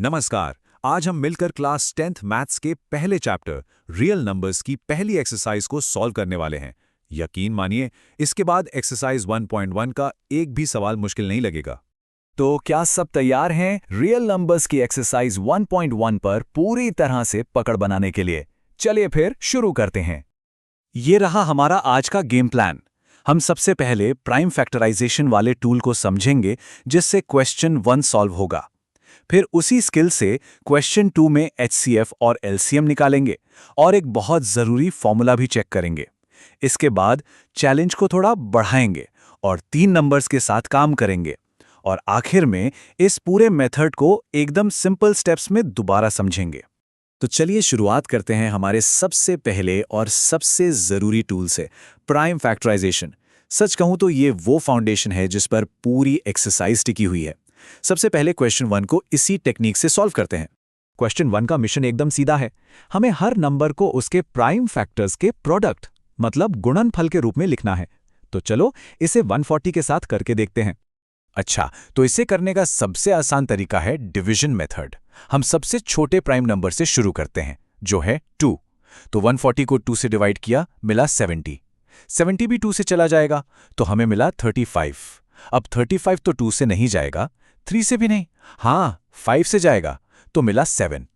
नमस्कार। आज हम मिलकर क्लास 10th मैथ्स के पहले चैप्टर रियल नंबर्स की पहली एक्सरसाइज को सॉल्व करने वाले हैं। यकीन मानिए, इसके बाद एक्सरसाइज 1.1 का एक भी सवाल मुश्किल नहीं लगेगा। तो क्या सब तैयार हैं रियल नंबर्स की एक्सरसाइज 1.1 पर पूरी तरह से पकड़ बनाने के लिए? चलिए फिर शुरू करते हैं। ये रहा हमारा आज का गेम प्लान। हम सबसे पहले प्राइम फैक्टराइजेशन वाले टूल को समझेंगे, जिससे क्वेश्चन 1 सॉल्व होगा। फिर उसी स्किल से क्वेश्चन 2 में एचसीएफ और एलसीएम निकालेंगे और एक बहुत ज़रूरी फॉर्मूला भी चेक करेंगे। इसके बाद चैलेंज को थोड़ा बढ़ाएंगे और 3 नंबर्स के साथ काम करेंगे। और आखिर में इस पूरे मेथड को एकदम सिंपल स्टेप्स में दोबारा समझेंगे। तो चलिए शुरुआत करते हैं हमारे सबसे पहले और सबसे ज़रूरी टूल से, प्राइम फैक्टराइजेशन। सच कहूँ तो ये वो फाउंडेशन है जिस पर पूरी एक्सरसाइज टिकी हुई है। सबसे पहले क्वेश्चन 1 को इसी टेक्निक से सॉल्व करते हैं। क्वेश्चन 1 का मिशन एकदम सीधा है। हमें हर नंबर को उसके प्राइम फैक्टर्स के प्रोडक्ट मतलब गुणनफल के रूप में लिखना है। तो चलो इसे 140 के साथ करके देखते हैं। अच्छा, तो इसे करने का सबसे आसान तरीका है डिवीजन मेथड। हम सबसे छोटे प्राइम नंबर से शुरू करते हैं, जो है 2। तो 140 को 2 से डिवाइड किया, मिला 70। 70 भी 2 से चला जाएगा, तो हमें मिला 35। अब 35 तो 2 से नहीं जाएगा, 3 से भी नहीं, हाँ 5 से जाएगा, तो मिला 7।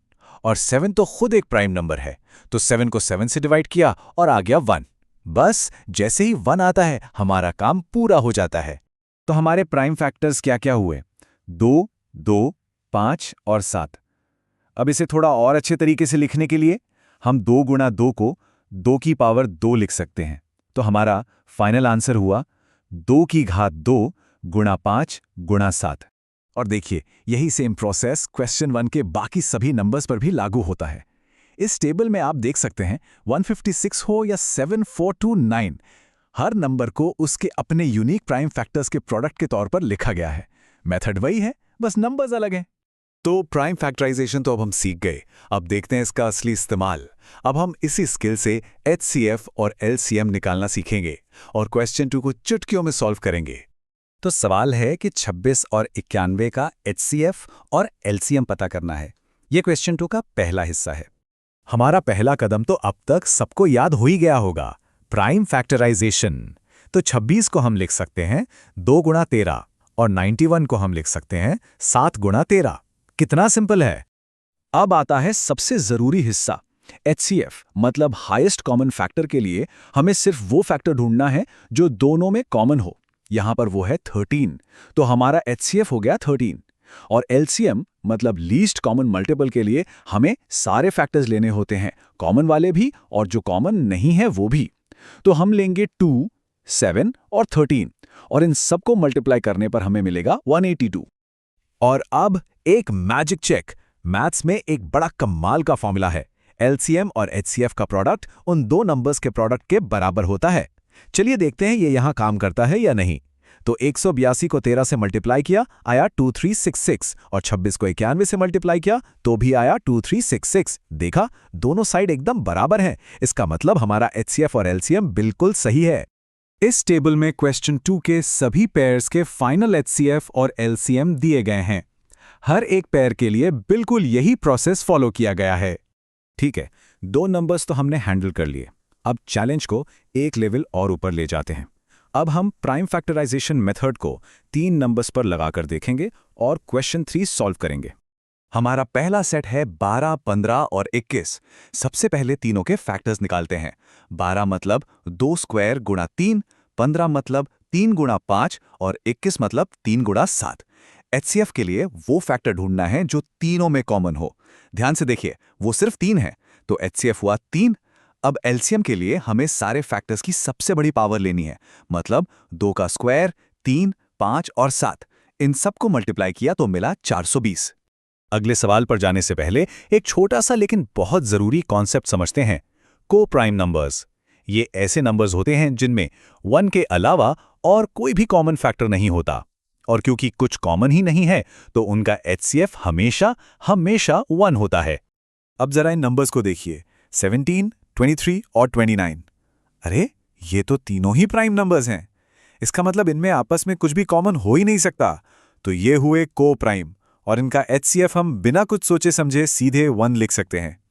और 7 तो खुद एक प्राइम नंबर है, तो 7 को 7 से डिवाइड किया और आ गया 1। बस जैसे ही 1 आता है, हमारा काम पूरा हो जाता है। तो हमारे प्राइम फैक्टर्स क्या क्या हुए? 2, 2, 5 और 7। अब इसे थोड़ा और अच्छे तरीके से लिखने के लिए हम 2 गुणा 2 को 2 की पावर 2 लिख सकते हैं। तो हमारा फाइनल आंसर हुआ 2 की घात 2 गुणा 5 गुणा 7। और देखिए, यही सेम प्रोसेस क्वेश्चन 1 के बाकी सभी नंबर्स पर भी लागू होता है। इस टेबल में आप देख सकते हैं 156 हो या 7429, हर नंबर को उसके अपने यूनिक प्राइम फैक्टर्स के प्रोडक्ट के तौर पर लिखा गया है। मेथड वही है, बस नंबर्स अलग हैं। तो प्राइम फैक्टराइजेशन तो अब हम सीख गए। अब देखते हैं इसका असली इस्तेमाल। अब हम इसी स्किल से एचसीएफ और एलसीएम निकालना सीखेंगे और क्वेश्चन 2 को चुटकियों में सॉल्व करेंगे। तो सवाल है कि 26 और 91 का एचसीएफ और एलसीएम पता करना है। यह क्वेश्चन 2 का पहला हिस्सा है। हमारा पहला कदम तो अब तक सबको याद हो ही गया होगा, प्राइम फैक्टराइजेशन। तो 26 को हम लिख सकते हैं 2 गुणा 13 और 91 को हम लिख सकते हैं 7 गुणा 13। कितना सिंपल है। अब आता है सबसे जरूरी हिस्सा, एचसीएफ मतलब हाईएस्ट कॉमन फैक्टर के लिए हमें सिर्फ वो फैक्टर ढूंढना है जो दोनों में कॉमन हो। यहां पर वो है 13, तो हमारा एचसीएफ हो गया 13। और एलसीएम मतलब लीस्ट कॉमन मल्टीपल के लिए हमें सारे फैक्टर्स लेने होते हैं, कॉमन वाले भी और जो कॉमन नहीं है वो भी। तो हम लेंगे 2, 7 और 13 और इन सबको मल्टीप्लाई करने पर हमें मिलेगा 182। और अब एक मैजिक चेक। मैथ्स में एक बड़ा कमाल का फॉर्मूला है। एलसीएम और एचसीएफ का प्रोडक्ट उन दो नंबर्स के प्रोडक्ट के बराबर होता है। चलिए देखते हैं ये यहां काम करता है या नहीं। तो 182 को 13 से मल्टीप्लाई किया, आया 2366 और 26 को 91 से मल्टीप्लाई किया तो भी आया 2366। देखा, दोनों साइड एकदम बराबर हैं। इसका मतलब हमारा एचसीएफ और एलसीएम बिल्कुल सही है। इस टेबल में क्वेश्चन 2 के सभी पेयर्स के फाइनल एचसीएफ और एलसीएम दिए गए हैं। हर एक पेयर के लिए बिल्कुल यही प्रोसेस फॉलो किया गया है। ठीक है, 2 नंबर्स तो हमने हैंडल कर लिए। अब चैलेंज को एक लेवल और ऊपर ले जाते हैं। अब हम प्राइम फैक्टराइजेशन मेथड को 3 नंबर्स पर लगाकर देखेंगे और क्वेश्चन 3 सॉल्व करेंगे। हमारा पहला सेट है 12, 15 और 21। सबसे पहले तीनों के फैक्टर्स निकालते हैं। 12 मतलब 2 स्क्वायर गुणा 3, 15 मतलब 3 गुणा 5 और 21 मतलब 3 गुणा 7। एचसीएफ के लिए वो फैक्टर ढूंढना है जो तीनों में कॉमन हो। ध्यान से देखिए, वो सिर्फ 3 है, तो एचसीएफ हुआ 3। अब एलसीएम के लिए हमें सारे फैक्टर्स की सबसे बड़ी पावर लेनी है, मतलब 2 का स्क्वायर, 3, 5 और 7। इन सबको मल्टीप्लाई किया तो मिला 420। अगले सवाल पर जाने से पहले एक छोटा सा लेकिन बहुत जरूरी कॉन्सेप्ट समझते हैं, को प्राइम नंबर्स। ये ऐसे नंबर्स होते हैं जिनमें 1 के अलावा और कोई भी कॉमन फैक्टर नहीं होता। और क्योंकि कुछ कॉमन ही नहीं है, तो उनका एचसीएफ हमेशा हमेशा 1 होता है। अब जरा इन नंबर्स को देखिए, 17, 23 और 29। अरे, ये तो तीनों ही प्राइम नंबर्स हैं। इसका मतलब इनमें आपस में कुछ भी कॉमन हो ही नहीं सकता। तो ये हुए को प्राइम और इनका HCF हम बिना कुछ सोचे समझे सीधे 1 लिख सकते हैं।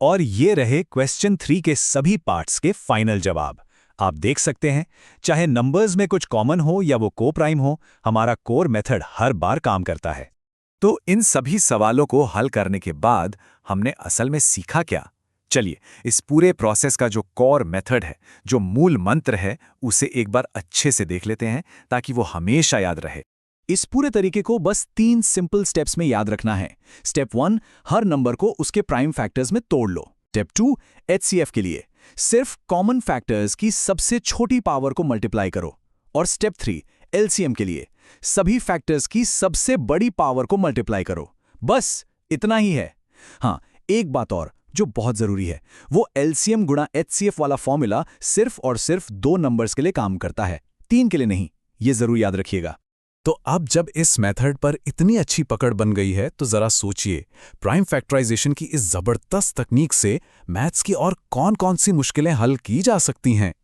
और ये रहे क्वेश्चन 3 के सभी पार्ट्स के फाइनल जवाब। आप देख सकते हैं, चाहे नंबर्स में कुछ कॉमन हो या वो को प्राइम हो, हमारा कोर मेथड हर बार काम करता है। तो इन सभी सवालों को हल करने के बाद हमने असल में सीखा क्या? चलिए, इस पूरे प्रोसेस का जो कोर मेथड है, जो मूल मंत्र है, उसे एक बार अच्छे से देख लेते हैं ताकि वो हमेशा याद रहे। इस पूरे तरीके को बस 3 सिंपल स्टेप्स में याद रखना है। स्टेप 1, हर नंबर को उसके प्राइम फैक्टर्स में तोड़ लो। स्टेप 2, HCF के लिए सिर्फ कॉमन फैक्टर्स की सबसे छोटी पावर को मल्टीप्लाई करो। और स्टेप 3, LCM के लिए सभी फैक्टर्स की सबसे बड़ी पावर को मल्टीप्लाई करो। बस इतना ही है। हाँ, एक बात और जो बहुत जरूरी है, वो LCM गुणा HCF वाला फॉर्मूला सिर्फ और सिर्फ 2 नंबर्स के लिए काम करता है, 3 के लिए नहीं। ये जरूर याद रखिएगा। तो अब जब इस मेथड पर इतनी अच्छी पकड़ बन गई है, तो जरा सोचिए, प्राइम फैक्टराइजेशन की इस जबरदस्त तकनीक से मैथ्स की और कौन-कौन सी मुश्किलें हल की जा सकती हैं।